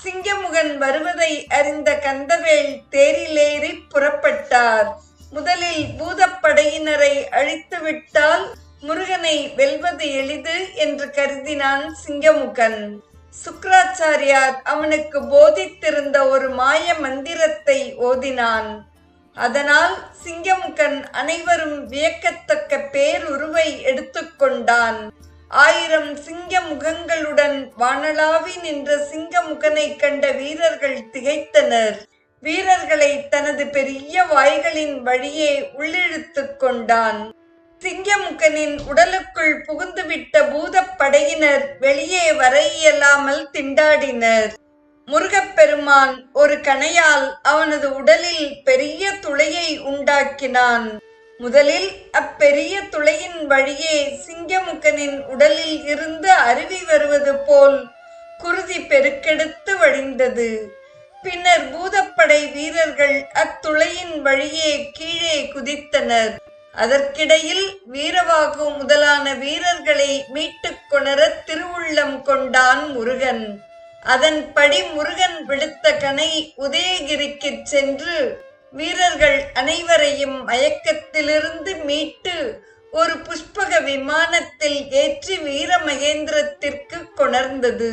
சிங்கமுகன் வருவதை அறிந்த கந்தவேல் தேரிலேறி புறப்பட்டார். முதலில் பூதப்படையினரை அழித்துவிட்டால் முருகனை வெல்வது எளிது என்று கருதினான் சிங்கமுகன். சுக்ராச்சாரியார் அவனுக்கு போதித்திருந்த ஒரு மாய மந்திரத்தை ஓதினான். அதனால் சிங்கமுகன் அனைவரும் வியக்கத்தக்க பேருருவை எடுத்துக்கொண்டான். 1000 சிங்க முகங்களுடன் வானளாவி நின்ற சிங்கமுகனை கண்ட வீரர்கள் திகைத்தனர். வீரர்களை தனது பெரிய வாய்களின் வழியே உள்ளிழுத்து கொண்டான். சிங்கமுகனின் உடலுக்குள் புகுந்துவிட்ட பூதப்படையினர் வெளியே வர இயலாமல் திண்டாடினர். முருகப்பெருமான் ஒரு கணையால் அவனது உடலில் பெரிய துளையை உண்டாக்கினான். முதலில் அப்பெரிய துளையின் வழியே சிங்கமுகனின் உடலில் இருந்து அருவி வருவது போல் குருதி பெருக்கெடுத்து வழிந்தது. பின்னர் பூதப்படை வீரர்கள் அத்துளையின் வழியே கீழே குதித்தனர். அதற்கிடையில் வீரவாகு முதலான வீரர்களை மீட்டுக் கொணர திருவுள்ளம் கொண்டான் முருகன். அதன்படி முருகன் விடுத்த கணை உதயகிரிக்கு சென்று வீரர்கள் அனைவரையும் மயக்கத்திலிருந்து மீட்டு ஒரு புஷ்பக விமானத்தில் ஏற்றி வீரமகேந்திரத்திற்கு கொணர்ந்தது.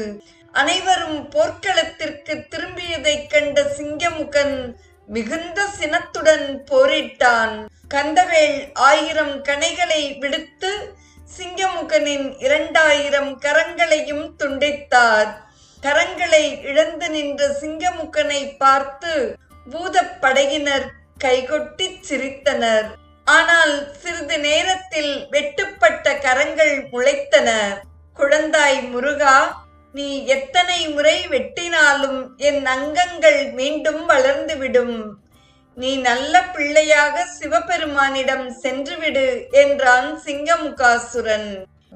அனைவரும் போர்க்களத்திற்கு திரும்பியதைக் கண்ட சிங்கமுகன் மிகுந்த சினத்துடன் போரிட்டான். கந்தவேல் 1000 கணைகளை விடுத்து சிங்கமுகனின் 2000 கரங்களையும் துண்டித்தார். கரங்களை இழந்து நின்ற சிங்கமுகனை பார்த்து பூதப்படையினர் கைகொட்டி சிரித்தனர். ஆனால் சிறிது நேரத்தில் வெட்டுப்பட்ட கரங்கள் முளைத்தன. குழந்தாய் முருகா, நீ எத்தனை முறை வெட்டினாலும் என் அங்கங்கள் மீண்டும் வளர்ந்துவிடும். நீ நல்ல பிள்ளையாக சிவபெருமானிடம் சென்றுவிடு என்றான் சிங்கமுகாசுரன்.